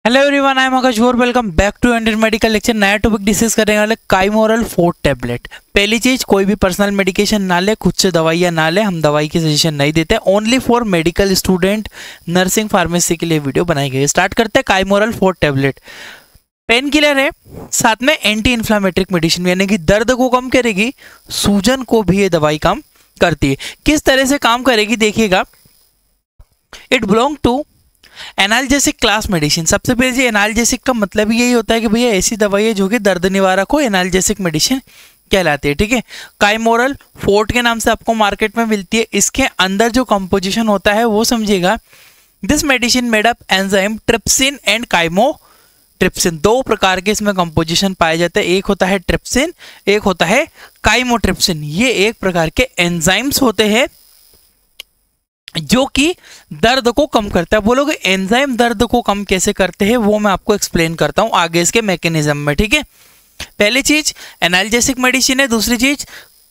Hello everyone, I am Akash Gaur. Welcome back to Indian medical lecture. नया topic discuss करने वाले Chymoral 4 tablet. पहली चीज, कोई भी पर्सनल मेडिकेशन ना ले, खुद से दवाइयाँ ना ले, हम दवाई की सजेशन नहीं देते। Only for medical student, nursing, pharmacy के लिए वीडियो बनाई गई है। स्टार्ट करते हैं। काइमोरल 4 टैबलेट पेन किलर है, साथ में एंटी इन्फ्लामेट्रिक मेडिसिन, यानी कि दर्द को कम करेगी, सूजन को भी ये दवाई काम करती है। किस तरह से काम करेगी देखिएगा। It belong to analgesic class medicine. सबसे पहले एनाल्जेसिक का मतलब यही होता है कि भैया ऐसी दवाई है जो कि दर्द निवारक हो, एनाल्जेसिक मेडिसिन कहलाती है। ठीक है, काइमोरल 4 के नाम से आपको मार्केट में मिलती है। इसके अंदर जो कंपोजिशन होता है वो समझिएगा। This medicine made up enzyme trypsin and chymotrypsin. दो प्रकार के इसमें कंपोजिशन पाए जाते हैं, एक होता है ट्रिप्सिन, एक होता है काइमोट्रिप्सिन। ये एक प्रकार के एंजाइम्स होते हैं जो कि दर्द को कम करता है। बोलोगे एंजाइम दर्द को कम कैसे करते हैं, वो मैं आपको एक्सप्लेन करता हूं आगे इसके मैकेनिज्म में। ठीक है, पहली चीज एनाल्जेसिक मेडिसिन है, दूसरी चीज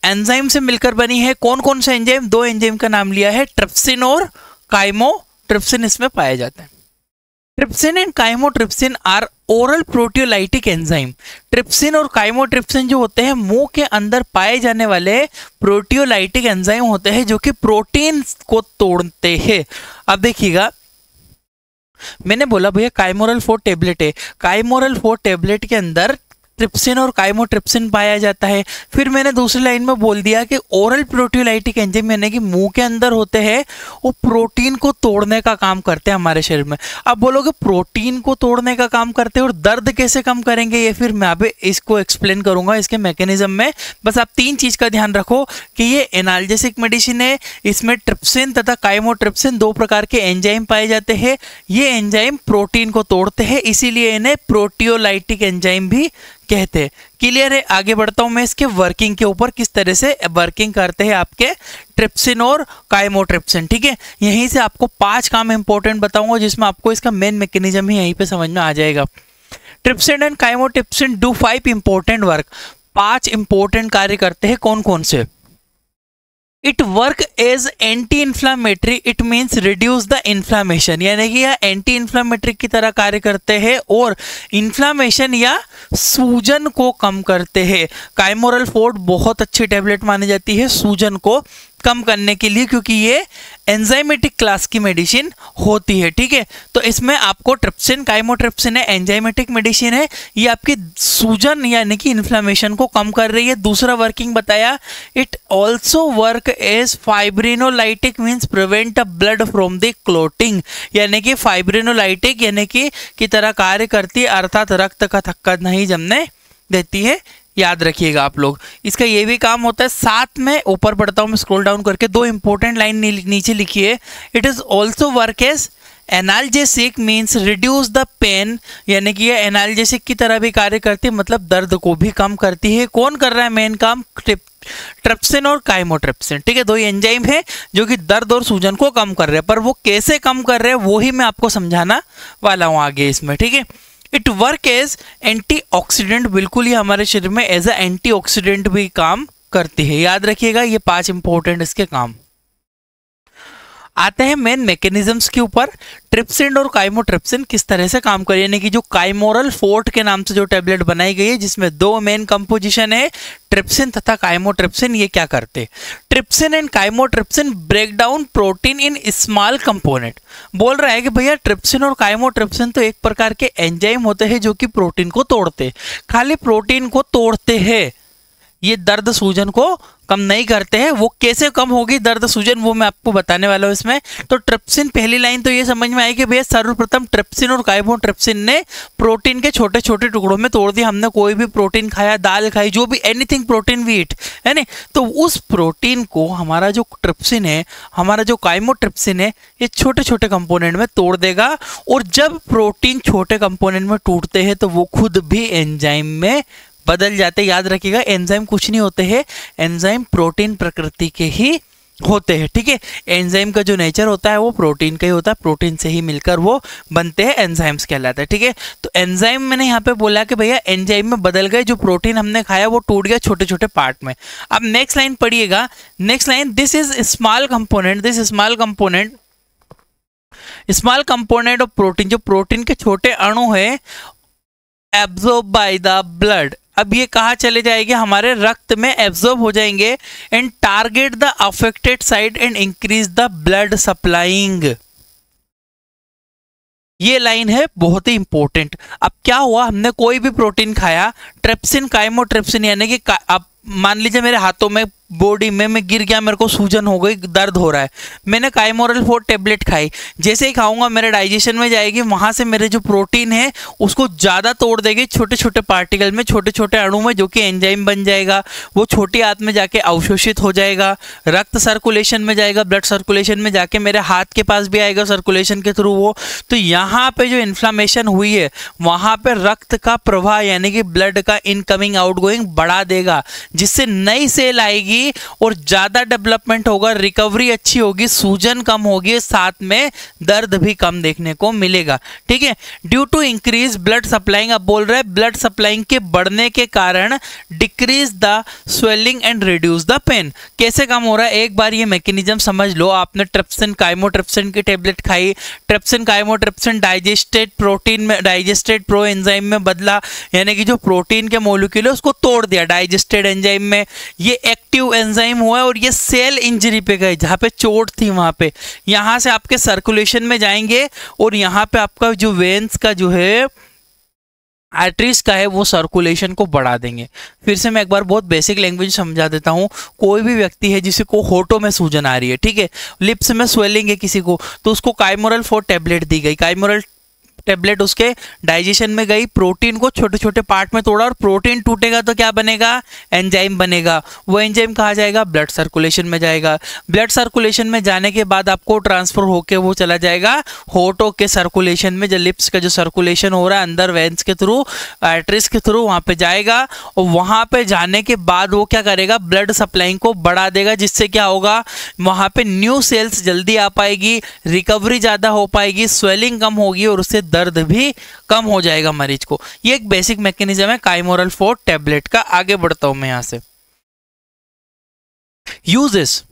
एंजाइम से मिलकर बनी है। कौन कौन से एंजाइम? दो एंजाइम का नाम लिया है, ट्रिप्सिन और काइमोट्रिप्सिन इसमें पाए जाते हैं। Trypsin and chymotrypsin are oral proteolytic enzyme. Trypsin और काइमोट्रिप्सिन जो होते हैं मुंह के अंदर पाए जाने वाले प्रोटियोलाइटिक एंजाइम होते हैं जो कि प्रोटीन को तोड़ते हैं। अब देखिएगा, मैंने बोला भैया काइमोरल 4 टैबलेट है, काइमोरल 4 टैबलेट के अंदर ट्रिप्सिन और काइमोट्रिप्सिन पाया जाता है। फिर मैंने दूसरी लाइन में बोल दिया कि ओरल प्रोटियोलाइटिक एंजाइम यानी कि मुंह के अंदर होते हैं, वो प्रोटीन को तोड़ने का काम करते हैं हमारे शरीर में। अब बोलोगे प्रोटीन को तोड़ने का काम करते हैं और दर्द कैसे कम करेंगे, ये फिर मैं अभी इसको एक्सप्लेन करूंगा इसके मैकेनिज्म में। बस आप तीन चीज का ध्यान रखो कि ये एनाल्जेसिक मेडिसिन है, इसमें ट्रिप्सिन तथा काइमोट्रिप्सिन दो प्रकार के एंजाइम पाए जाते हैं। ये एंजाइम प्रोटीन को तोड़ते हैं, इसीलिए इन्हें प्रोटियोलाइटिक एंजाइम भी कहते हैं। क्लियर है? आगे बढ़ता हूं मैं इसके वर्किंग के ऊपर, किस तरह से वर्किंग करते हैं आपके ट्रिप्सिन और काइमोट्रिप्सिन। ठीक है, यहीं से आपको 5 काम इंपॉर्टेंट बताऊंगा जिसमें आपको इसका मेन मैकेनिज्म ही यहीं पे समझ में आ जाएगा। Trypsin and chymotrypsin do 5 important work. 5 important कार्य करते हैं। कौन कौन से? It work as anti inflammatory, it means reduce the inflammation, यानी कि यह एंटी इन्फ्लामेटरी की तरह कार्य करते हैं और इन्फ्लामेशन या सूजन को कम करते हैं। काइमोरल 4 बहुत अच्छी टैबलेट मानी जाती है सूजन को कम करने के लिए, क्योंकि ये एंजाइमेटिक क्लास की मेडिसिन होती है। ठीक है, तो इसमें आपको ट्रिप्सिन काइमोट्रिप्सिन है, एंजाइमेटिक मेडिसिन है, ये आपकी सूजन यानी कि इन्फ्लामेशन को कम कर रही है। दूसरा वर्किंग बताया, it also work as fibrinolytic, means prevent a blood from the clotting, यानी कि फाइब्रिनोलाइटिक यानी कि की तरह कार्य करती है, अर्थात रक्त का थक्का नहीं जमने देती है। याद रखिएगा आप लोग, इसका ये भी काम होता है। साथ में ऊपर बढ़ता हूं मैं, स्क्रॉल डाउन करके 2 इंपॉर्टेंट लाइन नीचे लिखिए। It is also work as analgesic, means reduce the pain, यानी कि ये एनाल्जेसिक की तरह भी कार्य करती है, मतलब दर्द को भी कम करती है। कौन कर रहा है मेन काम? ट्रिप्सिन और काइमोट्रिप्सिन। ठीक है, दो एंजाइम है जो कि दर्द और सूजन को कम कर रहे हैं, पर वो कैसे कम कर रहे हैं वो ही मैं आपको समझाना वाला हूं आगे इसमें। ठीक है, इट वर्क एज एंटीऑक्सीडेंट, बिल्कुल ही हमारे शरीर में एज ए एंटीऑक्सीडेंट भी काम करती है। याद रखिएगा ये 5 इंपॉर्टेंट इसके काम। आते हैं मेन मैकेनिज्म्स के ऊपर। ट्रिप्सिन और काइमोट्रिप्सिन किस तरह से काम करे, यानी कि जो काइमोरल 4 के नाम से जो टैबलेट बनाई गई है जिसमें 2 मेन कंपोजिशन है, ट्रिप्सिन तथा काइमोट्रिप्सिन, ये क्या करते? Trypsin and chymotrypsin break down protein in small component. बोल रहा है कि भैया ट्रिप्सिन और काइमोट्रिप्सिन तो एक प्रकार के एंजाइम होते हैं जो कि प्रोटीन को तोड़ते, खाली प्रोटीन को तोड़ते हैं, ये दर्द सूजन को कम नहीं करते हैं। वो कैसे कम होगी दर्द सूजन, वो मैं आपको बताने वाला हूं इसमें। तो ट्रिप्सिन, पहली लाइन तो ये समझ में आई कि भैया सर्वप्रथम ट्रिप्सिन और काइमोट्रिप्सिन ने प्रोटीन के छोटे छोटे टुकड़ों में तोड़ दिया। हमने कोई भी प्रोटीन खाया, दाल खाई, जो भी एनीथिंग प्रोटीन वी ईट, है ना, तो उस प्रोटीन को हमारा जो ट्रिप्सिन है, हमारा जो काइमोट्रिप्सिन है, ये छोटे छोटे कंपोनेंट में तोड़ देगा। और जब प्रोटीन छोटे कंपोनेंट में टूटते हैं तो वो खुद भी एंजाइम में बदल जाते। याद रखिएगा, एंजाइम कुछ नहीं होते हैं, एंजाइम प्रोटीन प्रकृति के ही होते हैं। ठीक है, एंजाइम का जो नेचर होता है वो प्रोटीन का ही होता है, प्रोटीन से ही मिलकर वो बनते हैं, एंजाइम्स कहलाते हैं। ठीक है, तो एंजाइम मैंने यहाँ पे बोला कि भैया एंजाइम में बदल गए, जो प्रोटीन हमने खाया वो टूट गया छोटे छोटे पार्ट में। अब नेक्स्ट लाइन पढ़िएगा, next line, this is small component, this small component small component of protein, जो प्रोटीन के छोटे अणु है, एब्जॉर्ब बाय द ब्लड, अब ये कहाँ चले जाएंगे, हमारे रक्त में एब्जॉर्ब हो जाएंगे, and target the affected site and increase the blood supplying. ये लाइन है बहुत ही इंपॉर्टेंट। अब क्या हुआ, हमने कोई भी प्रोटीन खाया, ट्रिप्सिन काइमोट्रिप्सिन यानी कि अब मान लीजिए मेरे हाथों में, बॉडी में मैं गिर गया, मेरे को सूजन हो गई, दर्द हो रहा है, मैंने काइमोरल 4 टेबलेट खाई, जैसे ही खाऊंगा मेरे डाइजेशन में जाएगी, वहां से मेरे जो प्रोटीन है उसको ज़्यादा तोड़ देगी छोटे छोटे पार्टिकल में, छोटे छोटे अणु में, जो कि एंजाइम बन जाएगा, वो छोटी आंत में जाके अवशोषित हो जाएगा, रक्त सर्कुलेशन में जाएगा, ब्लड सर्कुलेशन में जाके मेरे हाथ के पास भी आएगा सर्कुलेशन के थ्रू वो। तो यहाँ पे जो इन्फ्लामेशन हुई है वहाँ पे रक्त का प्रवाह यानी कि ब्लड का इनकमिंग आउटगोइंग बढ़ा देगा, जिससे नई सेल आएगी और ज्यादा डेवलपमेंट होगा, रिकवरी अच्छी होगी, सूजन कम होगी, साथ में दर्द भी कम देखने को मिलेगा। ठीक है, due to increase blood supplying, अब बोल रहे हैं ब्लड सप्लाइंग के बढ़ने के कारण decrease the swelling and reduce the pain. कैसे कम हो रहा है, एक बार ये मैकेनिज्म समझ लो। आपने ट्रिप्सिन काइमोट्रिप्सिन की टेबलेट खाई, ट्रिप्सिन काइमोट्रिप्सिन डाइजेस्टेड प्रोटीन में, डाइजेस्टेड प्रो एंजाइम में बदला, यानी कि जो प्रोटीन के मॉलिक्यूल है उसको तोड़ दिया डाइजेस्टेड एंजाइम में, ये एक्टिव एंजाइम हुआ है और ये सेल इंजरी पे गए, जहाँ पे चोट थी वहाँ पे, यहाँ से आपके सर्कुलेशन में जाएंगे और यहाँ पे आपका जो वेन्स का जो है, आर्टरीज का है, वो सर्कुलेशन को बढ़ा देंगे। फिर से मैं एक बार बहुत बेसिक लैंग्वेज समझा देता हूँ। कोई भी व्यक्ति है जिसे को होठों में सूजन आ रही है, ठीक है, लिप्स में स्वेलिंग है किसी को, तो उसको काइमोरल 4 टेबलेट दी गई, काइमोरल टेबलेट उसके डाइजेशन में गई, प्रोटीन को छोटे छोटे पार्ट में तोड़ा, और प्रोटीन टूटेगा तो क्या बनेगा, एंजाइम बनेगा। वो एंजाइम कहाँ जाएगा, ब्लड सर्कुलेशन में जाएगा, ब्लड सर्कुलेशन में जाने के बाद आपको ट्रांसफर होके वो चला जाएगा होठों के सर्कुलेशन में, जो लिप्स का जो सर्कुलेशन हो रहा है अंदर वेन्स के थ्रू, आर्टरीज के थ्रू, वहाँ पे जाएगा, और वहाँ पे जाने के बाद वो क्या करेगा, ब्लड सप्लाइंग को बढ़ा देगा, जिससे क्या होगा, वहाँ पे न्यू सेल्स जल्दी आ पाएगी, रिकवरी ज़्यादा हो पाएगी, स्वेलिंग कम होगी और उससे दर्द भी कम हो जाएगा मरीज को। ये एक बेसिक मैकेनिज्म है काइमोरल 4 टेबलेट का। आगे बढ़ता हूं मैं यहां से। यूजेस,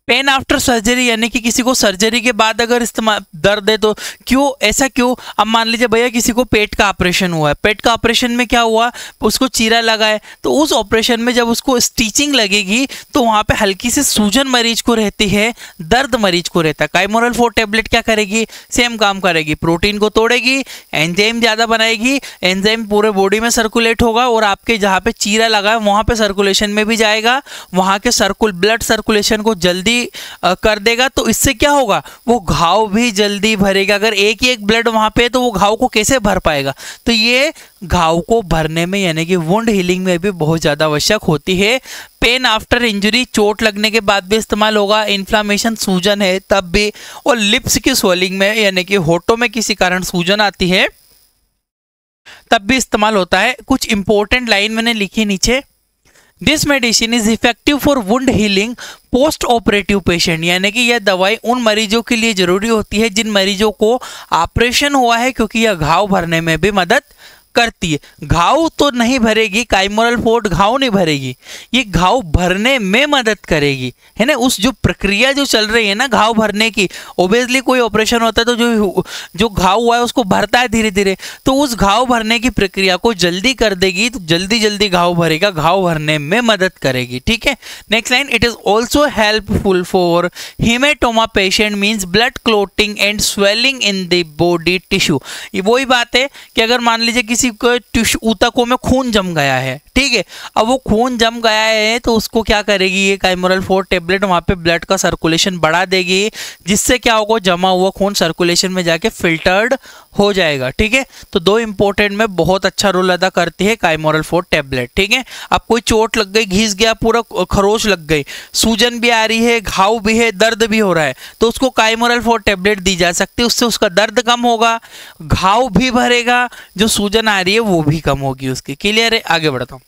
पेन आफ्टर सर्जरी, यानी कि किसी को सर्जरी के बाद अगर इस्तेमाल दर्द है तो क्यों, ऐसा क्यों। अब मान लीजिए भैया किसी को पेट का ऑपरेशन हुआ है, पेट का ऑपरेशन में क्या हुआ, उसको चीरा लगा है, तो उस ऑपरेशन में जब उसको स्टिचिंग लगेगी तो वहाँ पे हल्की सी सूजन मरीज को रहती है, दर्द मरीज को रहता है। काइमोरल 4 टेबलेट क्या करेगी, सेम काम करेगी, प्रोटीन को तोड़ेगी, एंजाइम ज़्यादा बनाएगी, एंजाइम पूरे बॉडी में सर्कुलेट होगा और आपके जहाँ पे चीरा लगा है वहाँ पे सर्कुलेशन में भी जाएगा, वहाँ के ब्लड सर्कुलेशन को जल्दी कर देगा। तो इससे क्या होगा, वो घाव भी जल्दी भरेगा। अगर एक ही एक ब्लड वहां पे है तो वो घाव को कैसे भर पाएगा, तो ये घाव को भरने में यानी कि वुंड हीलिंग में भी बहुत ज्यादा आवश्यक होती है। पेन आफ्टर इंजरी, चोट लगने के बाद भी इस्तेमाल होगा, इन्फ्लामेशन सूजन है तब भी, और लिप्स की स्वेलिंग में यानी कि होठों में किसी कारण सूजन आती है तब भी इस्तेमाल होता है। कुछ इंपॉर्टेंट लाइन मैंने लिखी नीचे, this medicine is effective for wound healing post operative patient, यानी कि यह दवाई उन मरीजों के लिए जरूरी होती है जिन मरीजों को ऑपरेशन हुआ है, क्योंकि यह घाव भरने में भी मदद करती है। घाव तो नहीं भरेगी, काइमोरल 4 घाव नहीं भरेगी, ये घाव भरने में मदद करेगी, है ना। उस जो प्रक्रिया जो चल रही है ना घाव भरने की, ओबियसली कोई ऑपरेशन होता है तो जो घाव हुआ है उसको भरता है धीरे धीरे, तो उस घाव भरने की प्रक्रिया को जल्दी कर देगी, तो जल्दी जल्दी घाव भरेगा, घाव भरने में मदद करेगी। ठीक है, next line, it is also helpful for haematoma patient, means blood clotting and swelling in the body tissue. ये वही बात है कि अगर मान लीजिए किसी को ऊतकों में खून जम गया है, ठीक है, अब वो खून जम गया है तो उसको क्या करेगी ये काइमोरल 4 टेबलेट, वहां पे ब्लड का सर्कुलेशन बढ़ा देगी, जिससे क्या होगा, जमा हुआ खून सर्कुलेशन में जाके फिल्टर्ड हो जाएगा। ठीक है, तो दो इंपॉर्टेंट में बहुत अच्छा रोल अदा करती है काइमोरल 4 टेबलेट। ठीक है, अब कोई चोट लग गई, घिस गया, पूरा खरोच लग गई, सूजन भी आ रही है, घाव भी है, दर्द भी हो रहा है, तो उसको काइमोरल 4 टेबलेट दी जा सकती है, उससे उसका दर्द कम होगा, घाव भी भरेगा, जो सूजन आ रही है वो भी कम होगी उसकी। क्लियर है, आगे बढ़ता हूं।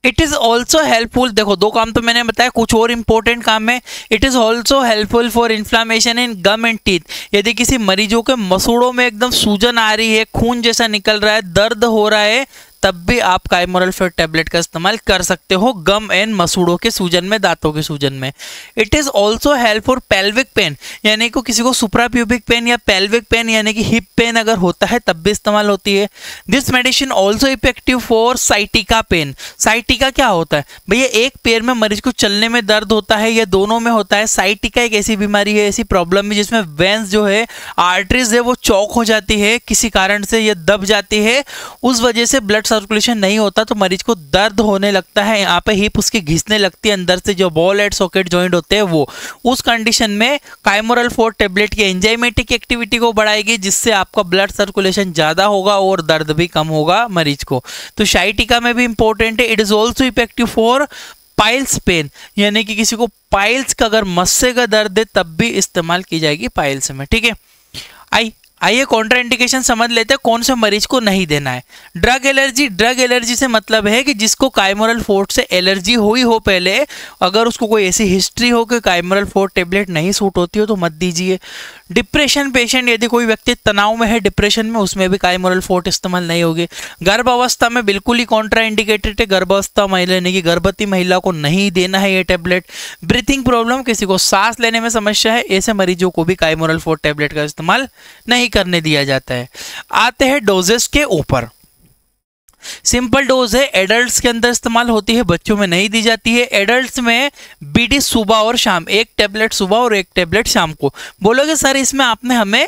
इट इज ऑल्सो हेल्पफुल, देखो दो काम तो मैंने बताया, कुछ और इंपॉर्टेंट काम है। It is also helpful for inflammation in gum and teeth, यदि किसी मरीजों के मसूड़ों में एकदम सूजन आ रही है, खून जैसा निकल रहा है, दर्द हो रहा है, तब भी आप काइमोरल फेट टैबलेट का इस्तेमाल कर सकते हो गम एंड मसूड़ों के सूजन में, दांतों के सूजन में। It is also help for pelvic pain, यानी कि किसी को सुप्राप्यूबिक पेन या पेल्विक पेन यानी कि हिप पेन अगर होता है तब भी इस्तेमाल होती है। This medicine also effective for sciatica pain. Sciatica क्या होता है भैया? एक पैर में मरीज को चलने में दर्द होता है या दोनों में होता है। साइटिका एक ऐसी बीमारी है, ऐसी प्रॉब्लम है जिसमें वेंस जो है, आर्टरीज है, वो चौक हो जाती है किसी कारण से, ये दब जाती है, उस वजह से ब्लड सर्कुलेशन नहीं होता तो मरीज को दर्द होने लगता है। यहाँ पे हिप उसकी घिसने लगती है अंदर से, जो बॉल एंड सॉकेट जॉइंट होते हैं वो। उस कंडीशन में काइमोरल फोर्ट टेबलेट की एंजाइमेटिक एक्टिविटी को बढ़ाएगी, जिससे आपका ब्लड सर्कुलेशन ज्यादा होगा और दर्द भी कम होगा मरीज को। तो साइटिका में भी इंपॉर्टेंट है। It is also effective for piles pain, यानी कि किसी को पाइल्स का अगर मस्से का दर्द है तब भी इस्तेमाल की जाएगी पाइल्स में। ठीक है, आइए कॉन्ट्रा इंडिकेशन समझ लेते हैं कौन से मरीज को नहीं देना है। ड्रग एलर्जी, ड्रग एलर्जी से मतलब है कि जिसको काइमोरल फोर्ट से एलर्जी हुई हो पहले, अगर उसको कोई ऐसी हिस्ट्री हो कि काइमोरल फोर्ट टेबलेट नहीं सूट होती हो तो मत दीजिए। डिप्रेशन पेशेंट, यदि कोई व्यक्ति तनाव में है, डिप्रेशन में, उसमें भी काइमोरल फोर्ट इस्तेमाल नहीं होगी। गर्भ अवस्था में बिल्कुल ही कॉन्ट्रा इंडिकेटेड है, गर्भावस्था महिला यानी कि गर्भवती महिला को नहीं देना है ये टेबलेट। ब्रीथिंग प्रॉब्लम, किसी को सांस लेने में समस्या है, ऐसे मरीजों को भी काइमोरल फोर्ट टेबलेट का इस्तेमाल नहीं करने दिया जाता है। आते हैं डोजेस के ऊपर। सिंपल डोज है, एडल्ट्स के अंदर इस्तेमाल होती है, बच्चों में नहीं दी जाती है। एडल्ट्स में बीडी सुबह और शाम, एक टेबलेट सुबह और एक टेबलेट शाम को। बोलोगे सर इसमें आपने हमें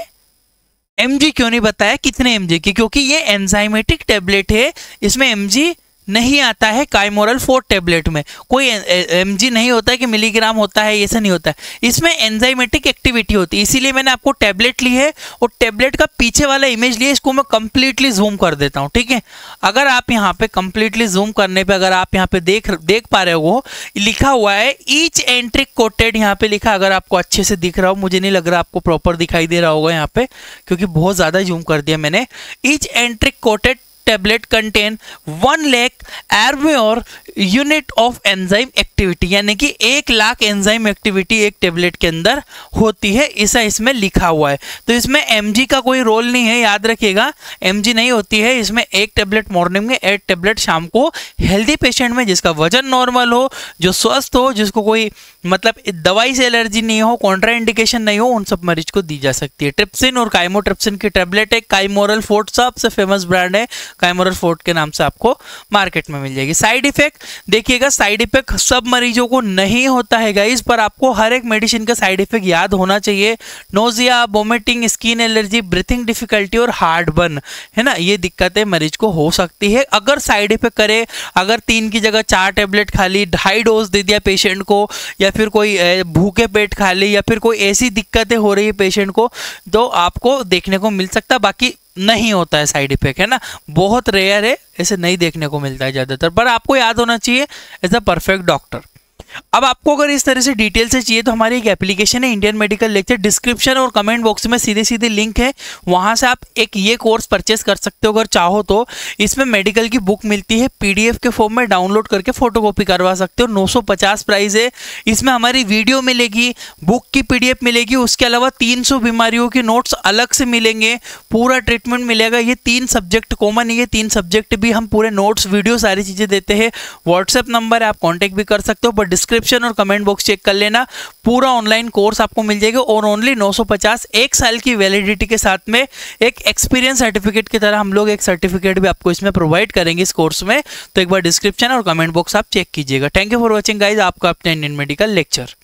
एमजी क्यों नहीं बताया, कितने एमजी की? क्योंकि ये एंजाइमेटिक टेबलेट है, इसमें एमजी नहीं आता है। काइमोरल फोर्ट टेबलेट में कोई एमजी नहीं होता है कि मिलीग्राम होता है, ऐसा नहीं होता है। इसमें एंजाइमेटिक एक्टिविटी होती है, इसीलिए मैंने आपको टेबलेट ली है और टेबलेट का पीछे वाला इमेज लिया, इसको मैं कंप्लीटली जूम कर देता हूँ। ठीक है, अगर आप यहाँ पे कंप्लीटली जूम करने पे अगर आप यहाँ पे देख पा रहे हो, लिखा हुआ है ईच एंट्रिक कोटेड, यहाँ पे लिखा, अगर आपको अच्छे से दिख रहा हो, मुझे नहीं लग रहा आपको प्रॉपर दिखाई दे रहा होगा यहाँ पे क्योंकि बहुत ज्यादा जूम कर दिया मैंने। Each enteric coated tablet contain 1 lakh एर्बियोर यूनिट ऑफ एंजाइम एक्टिविटी, यानी कि 1 लाख एंजाइम एक्टिविटी एक टेबलेट के अंदर होती है, ऐसा इसमें लिखा हुआ है। तो इसमें एमजी का कोई रोल नहीं है, याद रखिएगा, एमजी नहीं होती है इसमें। 1 टेबलेट मॉर्निंग में, 1 टेबलेट शाम को। हेल्दी पेशेंट में, जिसका वजन नॉर्मल हो, जो स्वस्थ हो, जिसको कोई मतलब दवाई से एलर्जी नहीं हो, कॉन्ट्रा इंडिकेशन नहीं हो, उन सब मरीज को दी जा सकती है। ट्रिप्सिन और काइमोट्रिप्सिन की टेबलेट है, काइमोरल फोर्ट सबसे फेमस ब्रांड है, काइमोरल फोर्ट के नाम से आपको मार्केट में मिल जाएगी। साइड इफेक्ट देखिएगा, साइड इफेक्ट सब मरीजों को नहीं होता है गाइस, पर आपको हर एक मेडिसिन का साइड इफेक्ट याद होना चाहिए। Nausea, vomiting, skin allergy, breathing difficulty और हार्ट बर्न, है ना, ये दिक्कतें मरीज को हो सकती है। अगर साइड इफेक्ट करे, अगर 3 की जगह 4 टेबलेट खा ली, 2.5 डोज दे दिया पेशेंट को, या फिर कोई भूखे पेट खा ली, या फिर कोई ऐसी दिक्कतें हो रही है पेशेंट को, तो आपको देखने को मिल सकता है। बाकी नहीं होता है साइड इफेक्ट, है ना, बहुत रेयर है, ऐसे नहीं देखने को मिलता है ज्यादातर, पर आपको याद होना चाहिए एज अ परफेक्ट डॉक्टर। अब आपको अगर इस तरह से डिटेल से चाहिए तो हमारी एक एप्लीकेशन है इंडियन मेडिकल लेक्चर, डिस्क्रिप्शन और कमेंट बॉक्स में सीधे सीधे लिंक है, वहां से आप एक ये कोर्स परचेस कर सकते हो अगर चाहो तो। इसमें मेडिकल की बुक मिलती है, पीडीएफ के फॉर्म में डाउनलोड करके फोटोकॉपी करवा सकते हो। 950 प्राइस है। इसमें हमारी वीडियो मिलेगी, बुक की पीडीएफ मिलेगी, उसके अलावा 300 बीमारियों के नोट्स अलग से मिलेंगे, पूरा ट्रीटमेंट मिलेगा। ये 3 सब्जेक्ट कॉमन है, ये 3 सब्जेक्ट भी हम पूरे नोट्स, वीडियो, सारी चीजें देते हैं। व्हाट्सएप नंबर है, आप कॉन्टेक्ट भी कर सकते हो, पर डिस्क्रिप्शन और कमेंट बॉक्स चेक कर लेना, पूरा ऑनलाइन कोर्स आपको मिल जाएगा। और ओनली 950, 1 साल की वैलिडिटी के साथ में एक एक्सपीरियंस सर्टिफिकेट की तरह हम लोग एक सर्टिफिकेट भी आपको इसमें प्रोवाइड करेंगे इस कोर्स में। तो एक बार डिस्क्रिप्शन और कमेंट बॉक्स आप चेक कीजिएगा। Thank you for watching guys, आपका अपने इंडियन मेडिकल लेक्चर।